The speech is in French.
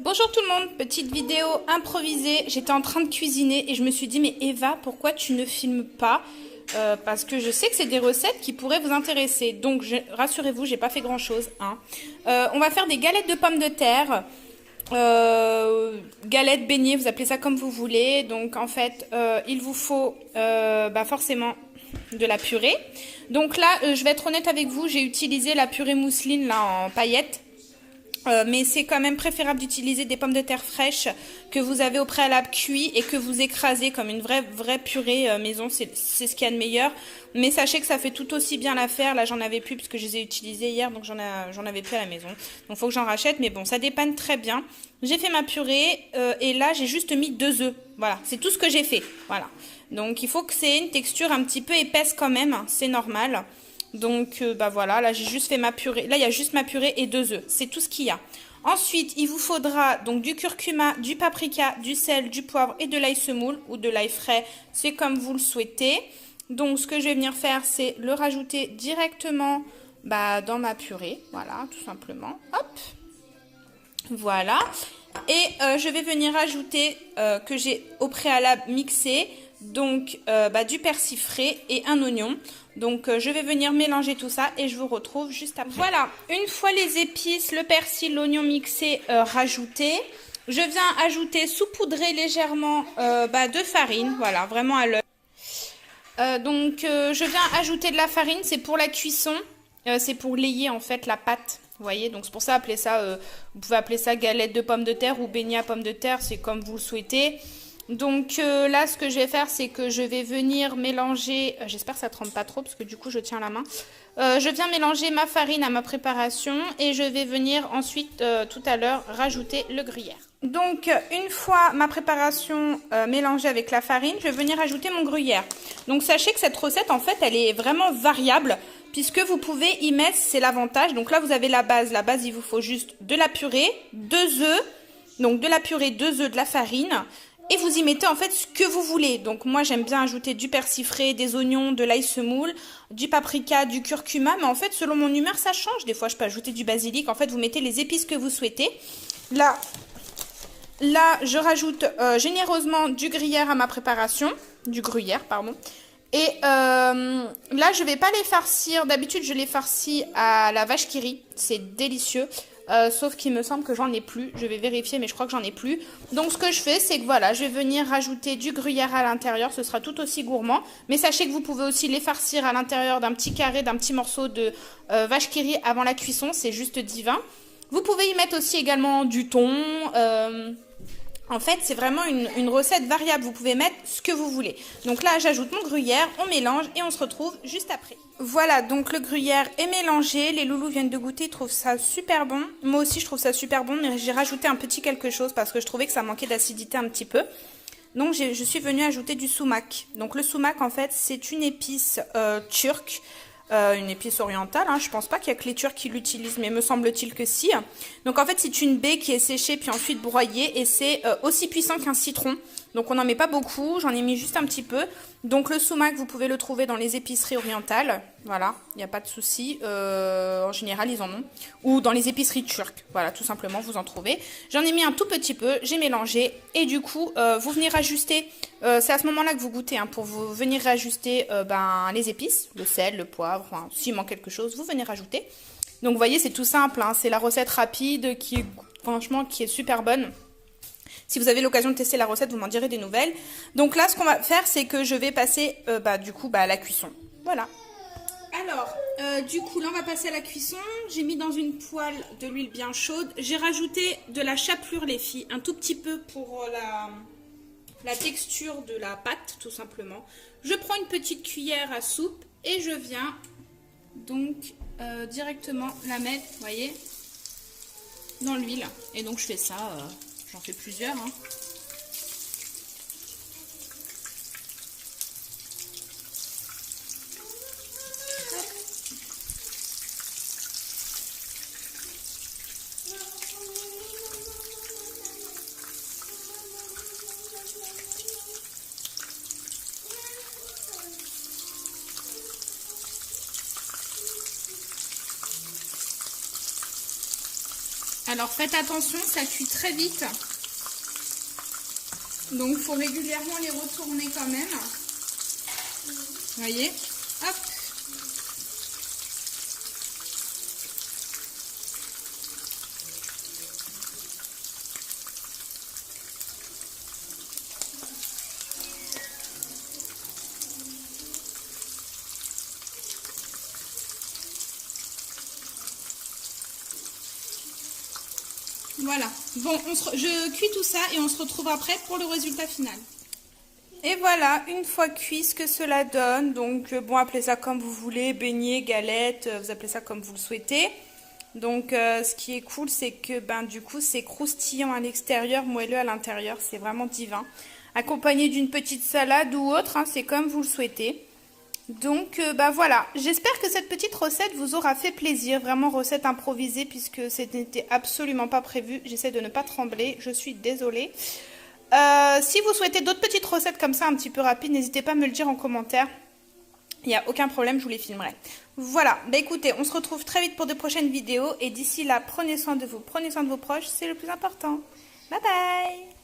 Bonjour tout le monde, petite vidéo improvisée. J'étais en train de cuisiner et je me suis dit mais Eva, pourquoi tu ne filmes pas? Parce que je sais que c'est des recettes qui pourraient vous intéresser. Donc rassurez-vous, j'ai pas fait grand chose, hein. On va faire des galettes de pommes de terre. Galettes, beignets, vous appelez ça comme vous voulez. Donc en fait, il vous faut forcément de la purée. Donc là, je vais être honnête avec vous, j'ai utilisé la purée mousseline là en paillettes. Mais c'est quand même préférable d'utiliser des pommes de terre fraîches que vous avez au préalable cuit et que vous écrasez comme une vraie purée maison. C'est ce qu'il y a de meilleur. Mais sachez que ça fait tout aussi bien l'affaire. Là, j'en avais plus parce que je les ai utilisées hier, donc j'en avais plus à la maison. Donc, il faut que j'en rachète. Mais bon, ça dépanne très bien. J'ai fait ma purée et là, j'ai juste mis 2 œufs. Voilà, c'est tout ce que j'ai fait. Voilà. Donc, il faut que c'est une texture un petit peu épaisse quand même. C'est normal. Donc voilà, là j'ai juste fait ma purée. Là il y a juste ma purée et 2 œufs. C'est tout ce qu'il y a. Ensuite, il vous faudra donc du curcuma, du paprika, du sel, du poivre et de l'ail semoule ou de l'ail frais. C'est comme vous le souhaitez. Donc ce que je vais venir faire, c'est le rajouter directement dans ma purée. Voilà, tout simplement. Hop. Voilà. Et je vais venir ajouter que j'ai au préalable mixé. Donc du persil frais et un oignon. Donc je vais venir mélanger tout ça et je vous retrouve juste après. Voilà, une fois les épices, le persil, l'oignon mixé rajouté, je viens ajouter, saupoudrer légèrement de farine, voilà, vraiment à l'œil. Je viens ajouter de la farine, c'est pour la cuisson, c'est pour layer en fait la pâte. Vous voyez, donc c'est pour ça appeler ça, vous pouvez appeler ça galette de pommes de terre ou beignet à pommes de terre, c'est comme vous le souhaitez. Donc là, ce que je vais faire, c'est que je vais venir mélanger, j'espère que ça ne trempe pas trop parce que du coup, je tiens la main. Je viens mélanger ma farine à ma préparation et je vais venir ensuite, tout à l'heure, rajouter le gruyère. Donc, une fois ma préparation mélangée avec la farine, je vais venir ajouter mon gruyère. Donc, sachez que cette recette, en fait, elle est vraiment variable puisque vous pouvez y mettre, c'est l'avantage. Donc là, vous avez la base. La base, il vous faut juste de la purée, 2 œufs. Donc, de la purée, 2 œufs, de la farine. Et vous y mettez en fait ce que vous voulez. Donc moi j'aime bien ajouter du persil frais, des oignons, de l'ail semoule, du paprika, du curcuma. Mais en fait selon mon humeur ça change. Des fois je peux ajouter du basilic. En fait vous mettez les épices que vous souhaitez. Là je rajoute généreusement du gruyère à ma préparation. Du gruyère pardon. Et là je vais pas les farcir. D'habitude je les farcis à la vache qui rit. C'est délicieux. Sauf qu'il me semble que j'en ai plus. Je vais vérifier, mais je crois que j'en ai plus. Donc, ce que je fais, c'est que voilà, je vais venir rajouter du gruyère à l'intérieur. Ce sera tout aussi gourmand. Mais sachez que vous pouvez aussi les farcir à l'intérieur d'un petit carré, d'un petit morceau de vache qui rit avant la cuisson. C'est juste divin. Vous pouvez y mettre aussi également du thon. En fait, c'est vraiment une recette variable. Vous pouvez mettre ce que vous voulez. Donc là, j'ajoute mon gruyère, on mélange et on se retrouve juste après. Voilà, donc le gruyère est mélangé. Les loulous viennent de goûter, ils trouvent ça super bon. Moi aussi, je trouve ça super bon, mais j'ai rajouté un petit quelque chose parce que je trouvais que ça manquait d'acidité un petit peu. Donc, je suis venue ajouter du sumac. Donc, le sumac, en fait, c'est une épice turque. Une épice orientale, hein. Je pense pas qu'il y a que les Turcs qui l'utilisent, mais me semble-t-il que si. Donc en fait c'est une baie qui est séchée puis ensuite broyée et c'est aussi puissant qu'un citron. Donc on n'en met pas beaucoup, j'en ai mis juste un petit peu. Donc le sumac vous pouvez le trouver dans les épiceries orientales, voilà, il n'y a pas de souci, en général ils en ont. Ou dans les épiceries turques, voilà tout simplement vous en trouvez. J'en ai mis un tout petit peu, j'ai mélangé et du coup vous venez rajuster, c'est à ce moment là que vous goûtez, hein, pour vous venir rajuster les épices, le sel, le poivre, enfin, s'il manque quelque chose vous venez rajouter. Donc vous voyez c'est tout simple, hein, c'est la recette rapide qui est franchement qui est super bonne. Si vous avez l'occasion de tester la recette, vous m'en direz des nouvelles. Donc là, ce qu'on va faire, c'est que je vais passer à la cuisson. Voilà. Alors, du coup, là, on va passer à la cuisson. J'ai mis dans une poêle de l'huile bien chaude. J'ai rajouté de la chapelure, les filles, un tout petit peu pour la texture de la pâte, tout simplement. Je prends une petite cuillère à soupe et je viens donc directement la mettre, vous voyez, dans l'huile. Et donc, je fais ça... J'en fais plusieurs, hein. Alors faites attention, ça cuit très vite. Donc il faut régulièrement les retourner quand même. Vous voyez? Hop. Voilà, bon, je cuis tout ça et on se retrouve après pour le résultat final. Et voilà, une fois cuit, ce que cela donne. Donc, bon, appelez ça comme vous voulez, beignet, galette, vous appelez ça comme vous le souhaitez. Donc, ce qui est cool, c'est que, ben, du coup, c'est croustillant à l'extérieur, moelleux à l'intérieur. C'est vraiment divin. Accompagné d'une petite salade ou autre, hein, c'est comme vous le souhaitez. Donc, bah voilà, j'espère que cette petite recette vous aura fait plaisir, vraiment recette improvisée puisque ce n'était absolument pas prévu. J'essaie de ne pas trembler, je suis désolée. Si vous souhaitez d'autres petites recettes comme ça, un petit peu rapides, n'hésitez pas à me le dire en commentaire. Il n'y a aucun problème, je vous les filmerai. Voilà, bah écoutez, on se retrouve très vite pour de prochaines vidéos et d'ici là, prenez soin de vous, prenez soin de vos proches, c'est le plus important. Bye bye!